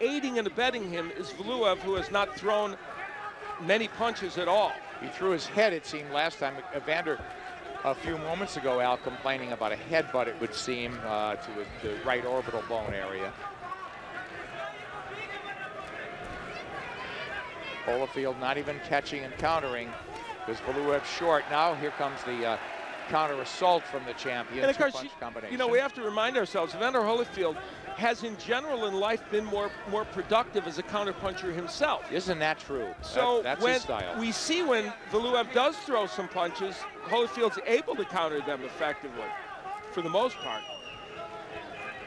aiding and abetting him is Valuev, who has not thrown many punches at all. He threw his head, it seemed, last time. Evander, a few moments ago, Al, complaining about a headbutt, it would seem, to the right orbital bone area. Holyfield not even catching and countering because Valuev's short. Now here comes the counter assault from the champion. And of course, combination. you know, we have to remind ourselves, Evander Holyfield has in general in life been more productive as a counterpuncher himself. Isn't that true? So that's when his style. we see when Valuev does throw some punches, Holyfield's able to counter them effectively, for the most part.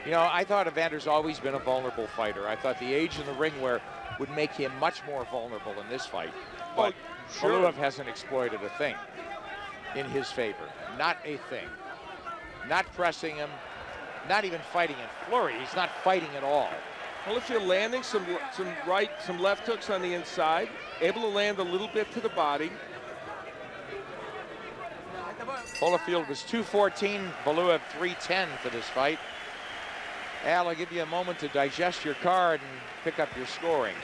You know, I thought Evander's always been a vulnerable fighter. I thought the age in the ring would make him much more vulnerable in this fight. But sure. Valuev hasn't exploited a thing in his favor. Not a thing. Not pressing him, not even fighting in flurry. He's not fighting at all. Holyfield landing some left hooks on the inside, able to land a little bit to the body. Holyfield was 214, Valuev 310 for this fight. Al, I'll give you a moment to digest your card and pick up your scoring.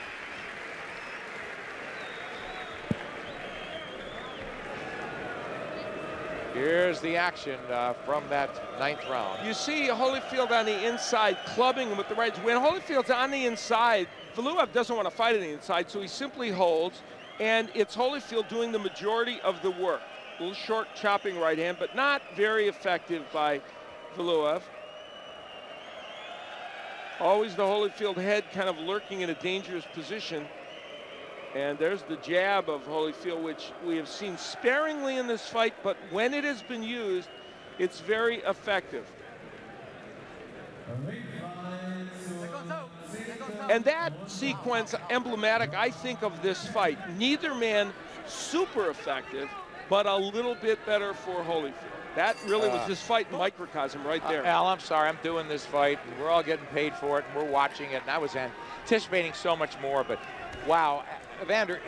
Here's the action from that 9th round. You see Holyfield on the inside clubbing him with the right. When Holyfield's on the inside, Valuev doesn't want to fight on the inside, so he simply holds, and it's Holyfield doing the majority of the work. A little short chopping right hand, but not very effective by Valuev. Always the Holyfield head kind of lurking in a dangerous position. And there's the jab of Holyfield, which we have seen sparingly in this fight, but when it has been used, it's very effective. And that sequence emblematic, I think, of this fight. Neither man super effective, but a little bit better for Holyfield. That really was this fight in microcosm right there. Al, I'm sorry, I'm doing this fight, and we're all getting paid for it, and we're watching it, and I was anticipating so much more, but wow, Evander,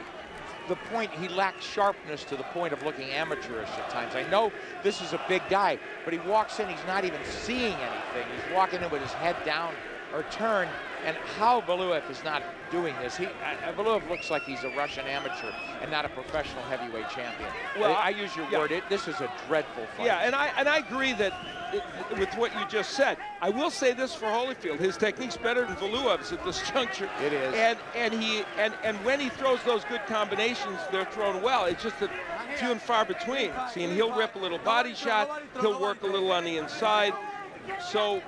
the point, he lacked sharpness to the point of looking amateurish at times. I know this is a big guy, but he walks in, he's not even seeing anything. He's walking in with his head down or turned, and how Valuev is not doing this. Valuev looks like he's a Russian amateur and not a professional heavyweight champion. Well, I use your word, this is a dreadful fight. Yeah, and I agree that with what you just said. I will say this for Holyfield, his technique's better than Valuev's at this juncture. It is. And when he throws those good combinations, they're thrown well. It's just a few and far between. See, and he'll rip a little body shot, he'll work a little on the inside. So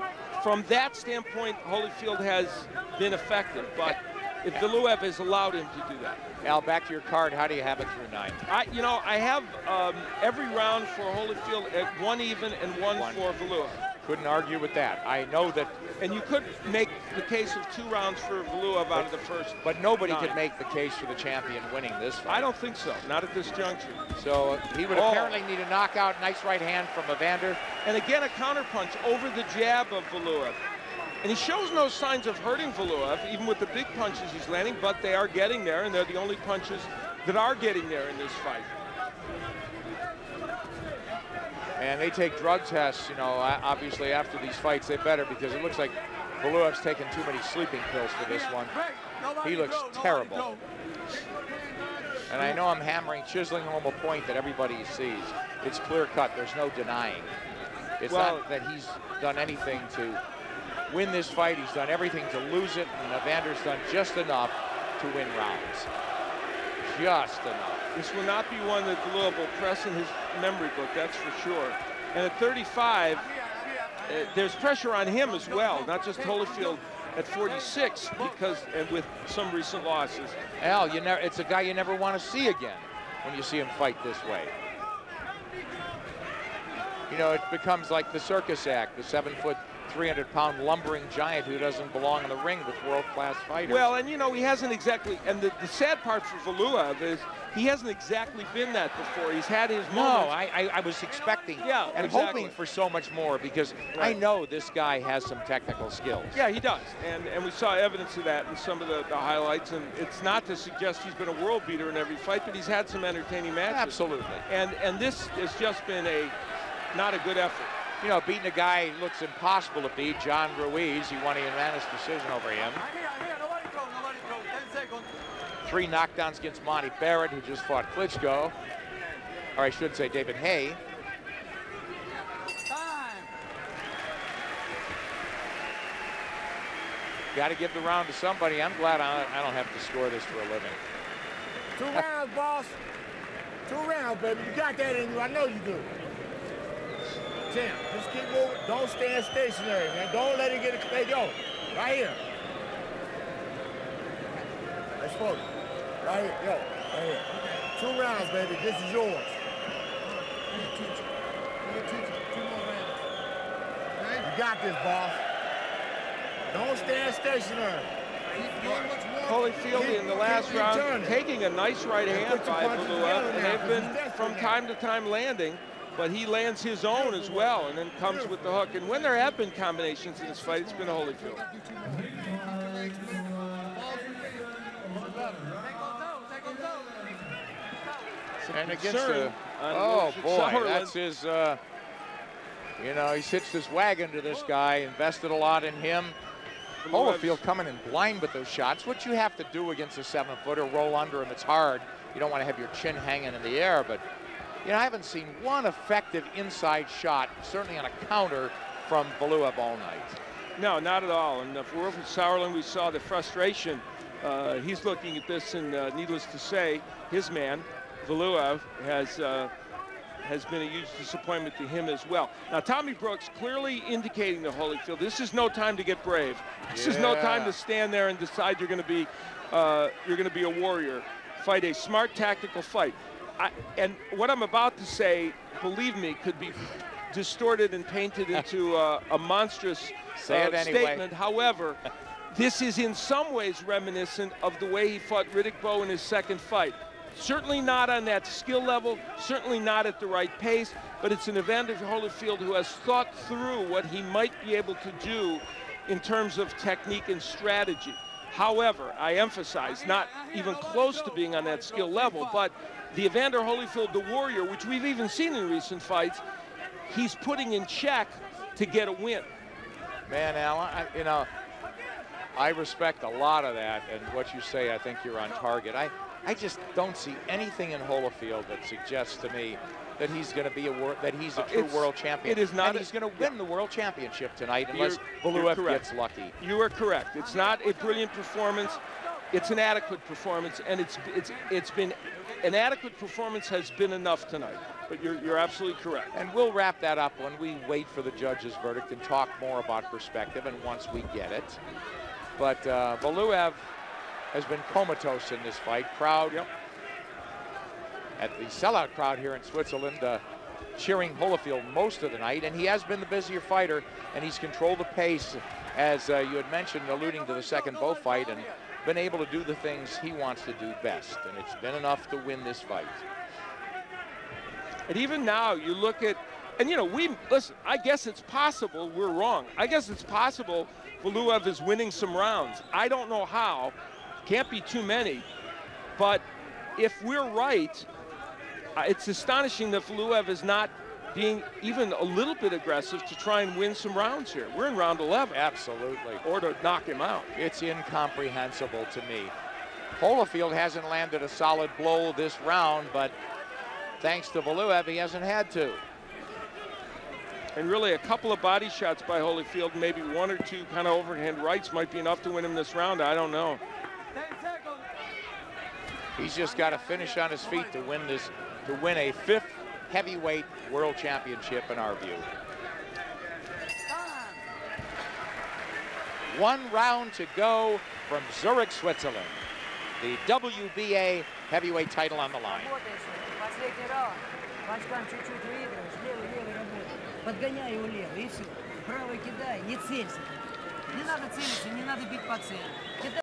from that standpoint, Holyfield has been effective, but if Valuev has allowed him to do that. Al, back to your card, how do you have it through 9? I have every round for Holyfield at 1 even and 1 for Valuev. Couldn't argue with that. I know that. And you could make the case of 2 rounds for Valuev out of the first. But nobody could make the case for the champion winning this fight. I don't think so, not at this juncture. So he would apparently need a knockout. Nice right hand from Evander. And again, a counterpunch over the jab of Valuev. And he shows no signs of hurting Valuev, even with the big punches he's landing, but they are getting there, and they're the only punches that are getting there in this fight. And they take drug tests, you know, obviously after these fights, they better, because it looks like Valuev's taken too many sleeping pills for this one. He looks terrible. And I know I'm chiseling home a point that everybody sees. It's clear cut, there's no denying. It's not that he's done anything to win this fight, he's done everything to lose it, and Evander's done just enough to win rounds. Just enough. This will not be one that Valuev will press in his memory book, that's for sure. And at 35, there's pressure on him as well, not just Holyfield at 46, and with some recent losses. Al, it's a guy you never want to see again when you see him fight this way. You know, it becomes like the circus act, the 7-foot, 300-pound lumbering giant who doesn't belong in the ring with world-class fighters. Well, and you know, he hasn't exactly, and the sad part for Valuev is he hasn't exactly been that before. He's had his moments. No, I was expecting and hoping for so much more, because I know this guy has some technical skills. Yeah, he does, and we saw evidence of that in some of the highlights, and it's not to suggest he's been a world beater in every fight, but he's had some entertaining matches. Absolutely. And this has just been not a good effort. you know, beating a guy who looks impossible to beat, John Ruiz. He won a unanimous decision over him. 3 knockdowns against Monty Barrett, who just fought Klitschko. Or I should say David Hay. Got to give the round to somebody. I'm glad I don't have to score this for a living. 2 rounds, boss. 2 rounds, baby. You got that in you. I know you do. Champ, just keep moving. Don't stand stationary, man. Don't let it get a... Hey, yo, right here. Let's focus. Right here, yo, right here. 2 rounds, baby. This is yours. You got this, boss. Don't stand stationary. Holyfield in the last round taking a nice right hand by Valuev, and they've been from time to time landing, but he lands his own as well and then comes with the hook. And when there have been combinations in this fight, it's been Holyfield. And against the, oh boy, that's his, you know, he's hitched his wagon to this guy, invested a lot in him. Holyfield coming in blind with those shots. What you have to do against a 7-footer, roll under him, it's hard. You don't want to have your chin hanging in the air, but, you know, I haven't seen one effective inside shot, certainly on a counter, from Valuev all night. No, not at all. And for Sauerland, we saw the frustration. He's looking at this, and needless to say, his man, Valuev, has been a huge disappointment to him as well. Now, Tommy Brooks clearly indicating to Holyfield, this is no time to get brave. This is no time to stand there and decide you're going to be a warrior. Fight a smart tactical fight. And what I'm about to say, believe me, could be distorted and painted into a monstrous statement. However, this is in some ways reminiscent of the way he fought Riddick Bowe in his second fight. Certainly not on that skill level, certainly not at the right pace, but it's an Evander Holyfield who has thought through what he might be able to do in terms of technique and strategy. However, I emphasize, not even close to being on that skill level, but the Evander Holyfield, the warrior, which we've even seen in recent fights, he's putting in check to get a win. Man, Al, you know, I respect a lot of that, and what you say, I think you're on target. I just don't see anything in Holyfield that suggests to me that he's going to be that he's a true world champion. It is not. And he's going to win the world championship tonight unless Valuev gets lucky. You are correct. It's not a brilliant performance. It's an adequate performance, and it's been an adequate performance has been enough tonight. But you're absolutely correct. And we'll wrap that up when we wait for the judge's verdict and talk more about perspective. And once we get it, but Valuev has been comatose in this fight. Crowd at the sellout crowd here in Switzerland cheering Holyfield most of the night, and he has been the busier fighter, and he's controlled the pace, as you had mentioned, alluding to the second Bowe fight, and been able to do the things he wants to do best, and it's been enough to win this fight. And even now, you look at, and you know, listen, I guess it's possible we're wrong. I guess it's possible Valuev is winning some rounds. I don't know how. Can't be too many, but if we're right, it's astonishing that Valuev is not being even a little bit aggressive to try and win some rounds here. We're in round 11. Absolutely. Or to knock him out. It's incomprehensible to me. Holyfield hasn't landed a solid blow this round, but thanks to Valuev, he hasn't had to. And really a couple of body shots by Holyfield, maybe 1 or 2 kind of overhand rights might be enough to win him this round. I don't know. He's just got to finish on his feet to win this, to win a 5th heavyweight world championship in our view. 1 round to go from Zurich, Switzerland. The WBA heavyweight title on the line. Подгоняй его лево, и все. Правый кидай, не целься. Не надо целиться, не надо бить по цели.